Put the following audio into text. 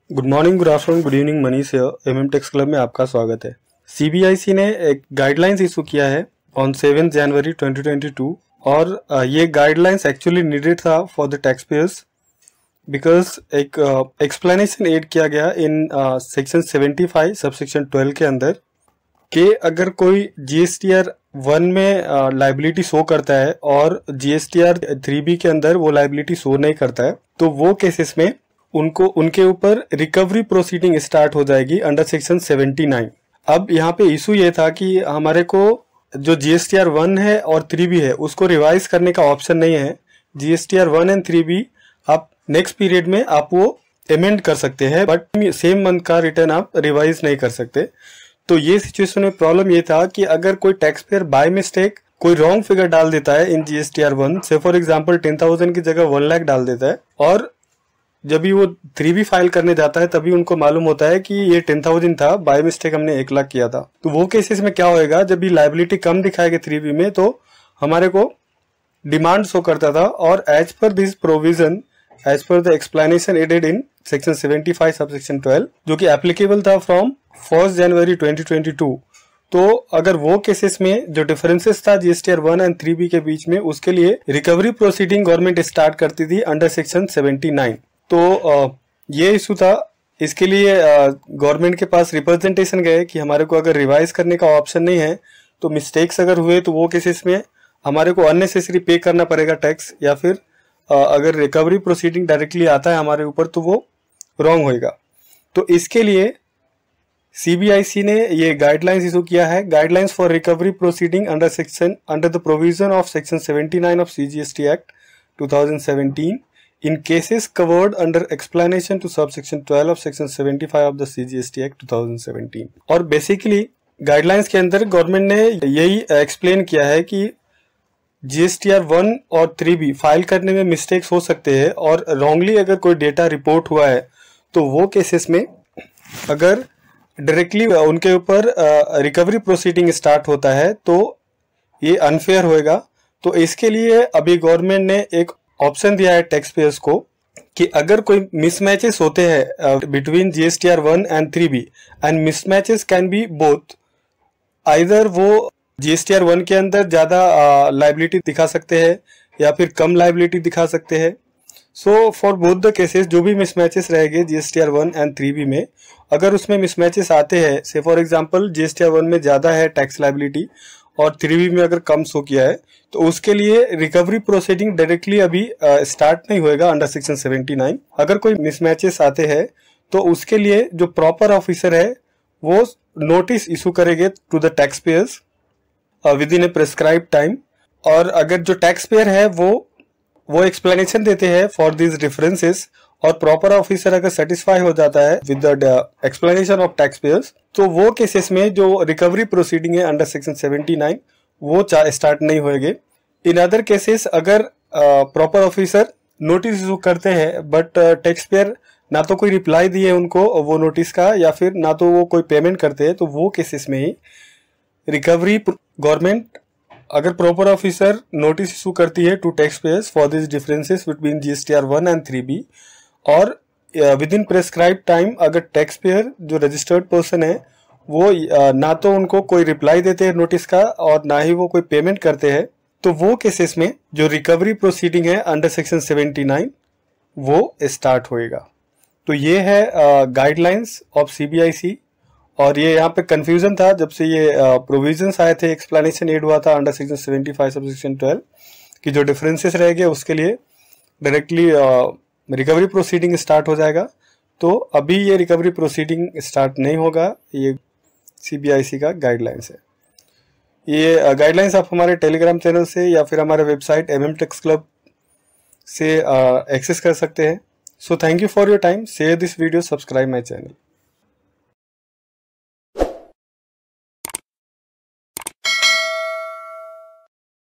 Good morning, good afternoon, good evening. Manish MM tax club में आपका स्वागत है। सीबीआईसी ने एक गाइडलाइंस इशू किया है ऑन 7 जनवरी 2022 और ये गाइडलाइंस एक्चुअली नीडेड था for the tax pairs because एक एक्सप्लेनेशन ऐड किया गया इन सेक्शन 75 सबसेक्शन 12 के अंदर कि अगर कोई जीएसटीआर 1 में लाइबिलिटी शो करता है और जीएसटीआर 3B के अंदर वो लाइबिलिटी शो नहीं करता है तो वो केसेस में उनके ऊपर रिकवरी प्रोसीडिंग स्टार्ट हो जाएगी अंडर सेक्शन 79। अब यहाँ पे इशू ये था कि हमारे को जो जीएसटीआर 1 है और 3B है उसको रिवाइज करने का ऑप्शन नहीं है। जीएसटीआर 1 एंड 3B आप नेक्स्ट पीरियड में आप वो अमेंड कर सकते हैं बट सेम मंथ का रिटर्न आप रिवाइज नहीं कर सकते। तो ये सिचुएशन में प्रॉब्लम ये था कि अगर कोई टैक्स पेयर बाय मिस्टेक कोई रॉन्ग फिगर डाल देता है इन जीएसटीआर 1 से फॉर एग्जांपल 10,000 की जगह 1 लाख डाल देता है और जब भी वो 3B फाइल करने जाता है तभी उनको मालूम होता है कि ये 10,000 था, बाय मिस्टेक हमने 1 लाख किया था। तो वो केसेस में क्या होएगा, जब भी लाइबिलिटी कम दिखाएगा 3B में तो हमारे को डिमांड शो करता था और as per this provision as per the explanation added in section 75 subsection 12 जो कि एप्लीकेबल था फ्रॉम 1 जनवरी 2022। तो अगर वो केसेस में जो डिफरेंसेस था जीएसटीआर 1 एंड 3B के बीच में उसके लिए रिकवरी प्रोसीडिंग गवर्नमेंट स्टार्ट करती थी अंडर सेक्शन 79। तो ये इशू था, इसके लिए गवर्नमेंट के पास रिप्रेजेंटेशन गए कि हमारे को अगर रिवाइज करने का ऑप्शन नहीं है तो मिस्टेक्स अगर हुए तो वो केसेस में हमारे को अननेसेसरी पे करना पड़ेगा टैक्स, या फिर अगर रिकवरी प्रोसीडिंग डायरेक्टली आता है हमारे ऊपर तो वो रॉन्ग होएगा। तो इसके लिए सीबीआईसी ने ये गाइडलाइंस इशू किया है, guidelines for recovery proceeding under the provision of section 79 of CGST act 2017 in cases covered under explanation to subsection 12 of section 75 of the CGST Act 2017। और बेसिकली गाइडलाइंस के अंदर गवर्नमेंट ने यही explain किया है कि जीएसटीआर 1 और 3B फाइल करने में मिस्टेक्स हो सकते हैं और रॉन्गली अगर कोई डेटा रिपोर्ट हुआ है तो वो केसेस में अगर डायरेक्टली उनके ऊपर रिकवरी प्रोसीडिंग स्टार्ट होता है तो ये अनफेयर होएगा। तो इसके लिए अभी गवर्नमेंट ने एक ऑप्शन दिया है टैक्स पेयर्स को कि अगर कोई मिसमैचेस होते हैं between GSTR 1 and 3B and mismatches can be both, either वो जीएसटीआर 1 के अंदर ज़्यादा लाइबिलिटी दिखा सकते हैं या फिर कम लाइबिलिटी दिखा सकते हैं। So for both the cases जो भी मिसमैचेस रहेंगे जीएसटीआर 1 एंड 3B में, अगर उसमें मिसमैचेस आते हैं से फॉर एग्जांपल जीएसटीआर 1 में ज़्यादा है टैक्स लाइबिलिटी और 3B में अगर कम शो किया है तो उसके लिए रिकवरी प्रोसीडिंग डायरेक्टली अभी स्टार्ट नहीं होएगा अंडर सेक्शन 79। अगर कोई मिसमैचेस आते हैं तो उसके लिए जो प्रॉपर ऑफिसर है वो नोटिस इशू करेंगे to the tax payers within a prescribe time, और अगर जो टैक्स पेयर है वो एक्सप्लेनेशन देते हैं फॉर दिस डिफरेंसेस और प्रॉपर ऑफिसर अगर सेटिस्फाई हो जाता है with the explanation of tax payers तो वो केसेस में जो रिकवरी प्रोसीडिंग है अंडर सेक्शन 79 वो स्टार्ट नहीं होएंगे। इन अदर केसेस अगर प्रॉपर ऑफिसर नोटिस इशू करते हैं बट टैक्स पेयर ना तो कोई रिप्लाई दिए उनको वो नोटिस का या फिर ना तो वो कोई पेमेंट करते हैं तो वो केसेस में ही रिकवरी गवर्नमेंट अगर प्रॉपर ऑफिसर नोटिस इशू करती है to tax payers for this differences between GSTR 1 and 3B और विद इन प्रेस्क्राइब टाइम अगर टैक्स पेयर जो रजिस्टर्ड पर्सन है वो ना तो उनको कोई रिप्लाई देते हैं नोटिस का और ना ही वो कोई पेमेंट करते हैं तो वो केसेस में जो रिकवरी प्रोसीडिंग है अंडर सेक्शन 79 वो स्टार्ट होएगा। तो ये है गाइडलाइंस ऑफ सीबीआईसी और ये यहाँ पे कंफ्यूजन था जब से ये प्रोविजंस आए थे, एक्सप्लेनेशन एड हुआ था अंडर सेक्शन 75 सबसेक्शन 12 कि जो डिफरेंसेस रहेंगे उसके लिए डायरेक्टली रिकवरी प्रोसीडिंग स्टार्ट हो जाएगा। तो अभी ये रिकवरी प्रोसीडिंग स्टार्ट नहीं होगा, ये सीबीआईसी का गाइडलाइंस है। ये गाइडलाइंस आप हमारे टेलीग्राम चैनल से या फिर हमारे वेबसाइट एमएम टेक्स क्लब से एक्सेस कर सकते हैं। So thank you for your time, share this video, subscribe my channel.